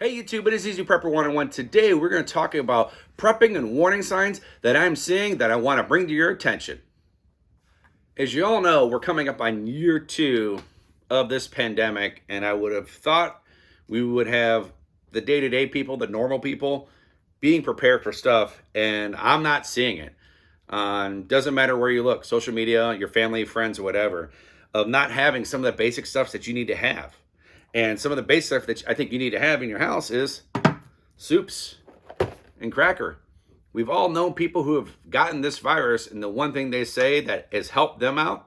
Hey YouTube, it is Easy Prepper 101. Today we're going to talk about prepping and warning signs that I'm seeing that I want to bring to your attention. As you all know, we're coming up on year 2 of this pandemic, and I would have thought we would have the day-to-day people, the normal people, being prepared for stuff, and I'm not seeing it. Doesn't matter where you look, social media, your family, friends, whatever, of not having some of the basic stuff that you need to have. And some of the basic stuff that I think you need to have in your house is soups and cracker. We've all known people who have gotten this virus, and the one thing they say that has helped them out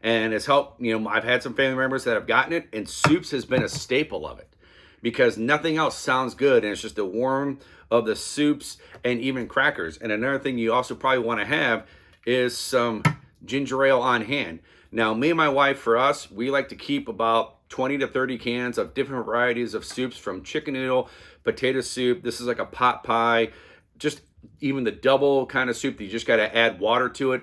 and has helped, I've had some family members that have gotten it, and soups has been a staple of it because nothing else sounds good, and it's just the warmth of the soups and even crackers. And another thing you also probably want to have is some ginger ale on hand. Now, me and my wife, for us, we like to keep about 20 to 30 cans of different varieties of soups, from chicken noodle, potato soup. This is like a pot pie, just even the double kind of soup that you just got to add water to it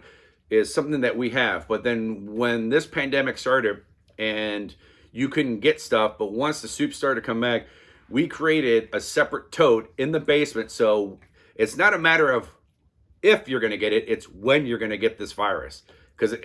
is something that we have. But then when this pandemic started and you couldn't get stuff, but once the soup started to come back, we created a separate tote in the basement. So it's not a matter of if you're going to get it, it's when you're going to get this virus. Because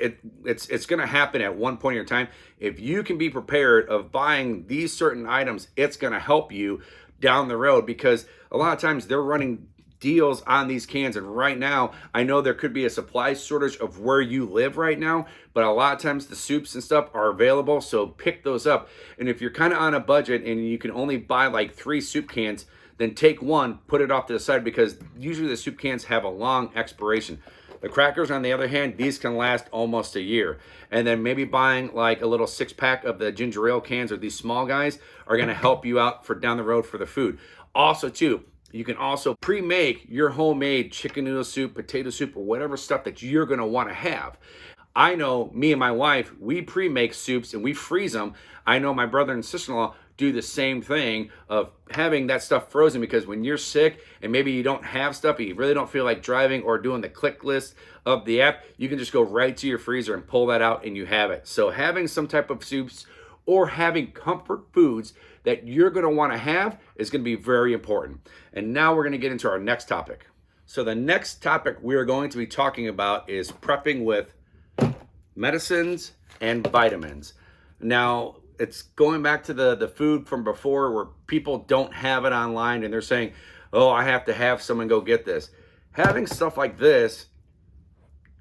it's going to happen at one point in your time. If you can be prepared of buying these certain items, it's going to help you down the road, because a lot of times they're running deals on these cans. And right now, I know there could be a supply shortage of where you live right now, but a lot of times the soups and stuff are available. So pick those up. And if you're kind of on a budget and you can only buy like 3 soup cans, then take one, put it off to the side, because usually the soup cans have a long expiration. The crackers, on the other hand, these can last almost a year. And then maybe buying like a little 6-pack of the ginger ale cans, or these small guys, are going to help you out for down the road for the food. Also, too, you can also pre-make your homemade chicken noodle soup, potato soup, or whatever stuff that you're going to want to have. I know me and my wife, we pre-make soups and we freeze them. I know my brother and sister-in-law do the same thing of having that stuff frozen, because when you're sick and maybe you don't have stuff, and you really don't feel like driving or doing the click list of the app, you can just go right to your freezer and pull that out and you have it. So having some type of soups or having comfort foods that you're going to want to have is going to be very important. And now we're going to get into our next topic. So the next topic we're going to be talking about is prepping with medicines and vitamins. Now, it's going back to the food from before, where people don't have it online and they're saying, oh, I have to have someone go get this. Having stuff like this,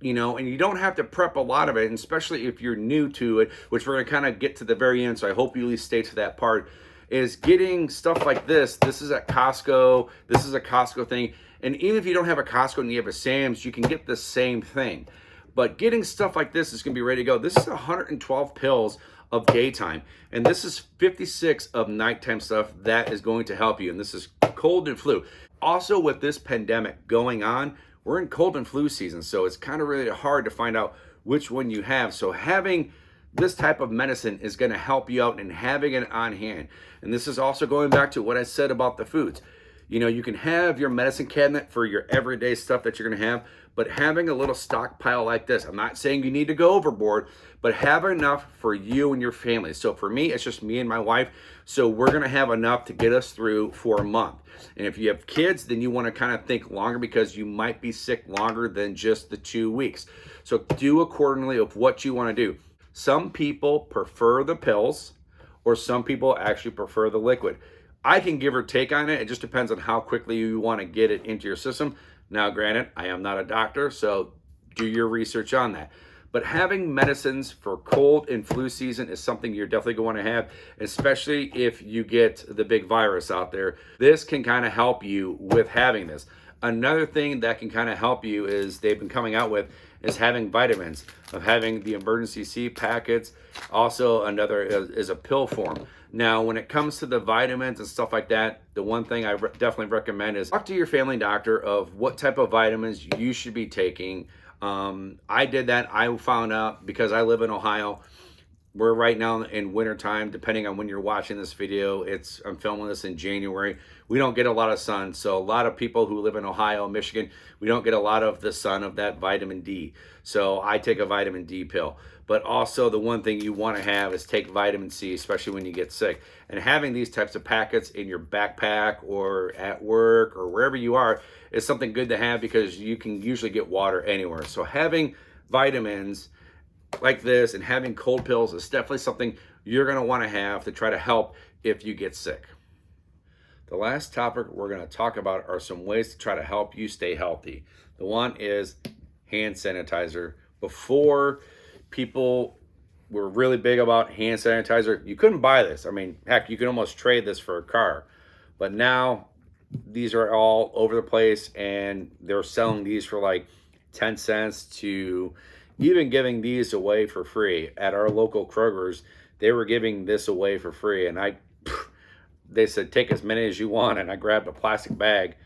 and you don't have to prep a lot of it, and especially if you're new to it, which we're going to kind of get to the very end, so I hope you at least stay to that part, is getting stuff like this. This is at Costco. This is a Costco thing. And even if you don't have a Costco and you have a Sam's, you can get the same thing. But getting stuff like this is going to be ready to go. This is 112 pills of daytime, and this is 56 of nighttime stuff that is going to help you. And this is cold and flu. Also, with this pandemic going on, we're in cold and flu season, so it's kind of really hard to find out which one you have. So having this type of medicine is going to help you out, and having it on hand. And this is also going back to what I said about the foods. You can have your medicine cabinet for your everyday stuff that you're going to have, but having a little stockpile like this, I'm not saying you need to go overboard, but have enough for you and your family. So for me, it's just me and my wife. So we're going to have enough to get us through for a month. And if you have kids, then you want to kind of think longer, because you might be sick longer than just the 2 weeks. So do accordingly of what you want to do. Some people prefer the pills, or some people actually prefer the liquid. I can give or take on it. It just depends on how quickly you want to get it into your system. Now, granted, I am not a doctor, so do your research on that. But having medicines for cold and flu season is something you're definitely going to have, especially if you get the big virus out there. This can kind of help you with having this. Another thing that can kind of help you is they've been coming out with is having vitamins, of having the Emergen C packets. Also, another is a pill form. Now, when it comes to the vitamins and stuff like that, the one thing I definitely recommend is talk to your family doctor of what type of vitamins you should be taking. I did that. I found out, because I live in Ohio, we're right now in winter time, depending on when you're watching this video. I'm filming this in January. We don't get a lot of sun. So a lot of people who live in Ohio, Michigan, we don't get a lot of the sun of that vitamin D. So I take a vitamin D pill. But also the one thing you want to have is take vitamin C, especially when you get sick. And having these types of packets in your backpack or at work or wherever you are is something good to have, because you can usually get water anywhere. So having vitamins like this and having cold pills is definitely something you're going to want to have to try to help if you get sick. The last topic we're going to talk about are some ways to try to help you stay healthy. The one is hand sanitizer. Before, people were really big about hand sanitizer. You couldn't buy this. I mean, heck, you can almost trade this for a car. But now these are all over the place, and they're selling these for like 10 cents to even giving these away for free. At our local Kroger's, they were giving this away for free, and they said take as many as you want, and I grabbed a plastic bag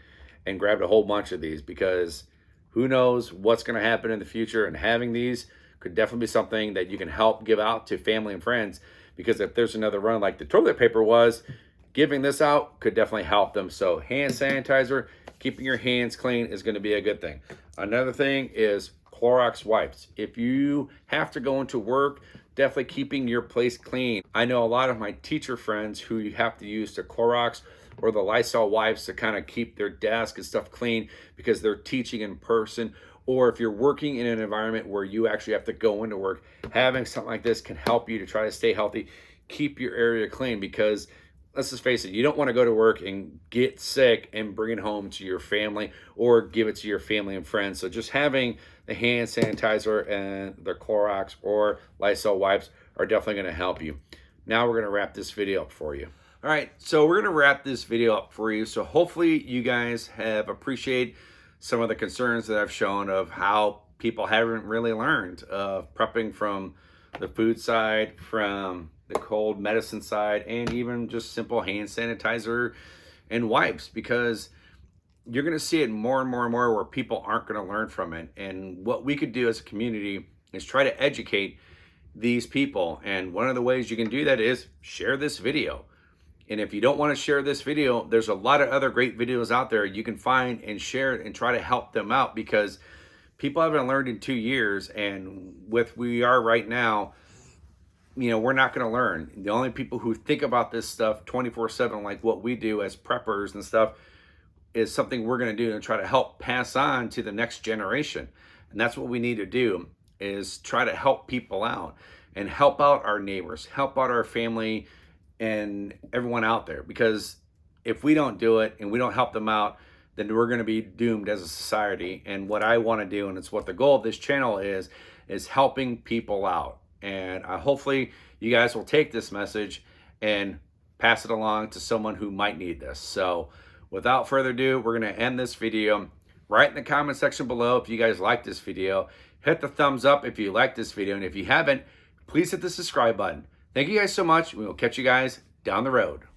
and grabbed a whole bunch of these, because who knows what's going to happen in the future, and having these could definitely be something that you can help give out to family and friends, because if there's another run like the toilet paper was, giving this out could definitely help them. So hand sanitizer, keeping your hands clean is going to be a good thing. Another thing is Clorox wipes. If you have to go into work, definitely keeping your place clean. I know a lot of my teacher friends who have to use the Clorox or the Lysol wipes to kind of keep their desk and stuff clean because they're teaching in person. Or if you're working in an environment where you actually have to go into work, having something like this can help you to try to stay healthy, keep your area clean, because let's just face it, you don't want to go to work and get sick and bring it home to your family or give it to your family and friends. So just having the hand sanitizer and the Clorox or Lysol wipes are definitely going to help you. Now we're going to wrap this video up for you. All right, so we're going to wrap this video up for you. So hopefully you guys have appreciated some of the concerns that I've shown of how people haven't really learned of prepping from the food side, from the cold medicine side, and even just simple hand sanitizer and wipes, because you're going to see it more and more and more where people aren't going to learn from it. And what we could do as a community is try to educate these people. And one of the ways you can do that is share this video. And if you don't want to share this video, there's a lot of other great videos out there you can find and share it and try to help them out, because people haven't learned in 2 years. And with we are right now, we're not going to learn. The only people who think about this stuff 24/7, like what we do as preppers and stuff, is something we're going to do and try to help pass on to the next generation. And that's what we need to do, is try to help people out and help out our neighbors, help out our family and everyone out there. Because if we don't do it and we don't help them out, then we're going to be doomed as a society. And what I want to do, and it's what the goal of this channel is helping people out. And hopefully you guys will take this message and pass it along to someone who might need this. So without further ado, we're going to end this video. Write in the comment section below if you guys like this video. Hit the thumbs up if you like this video. And if you haven't, please hit the subscribe button. Thank you guys so much. We will catch you guys down the road.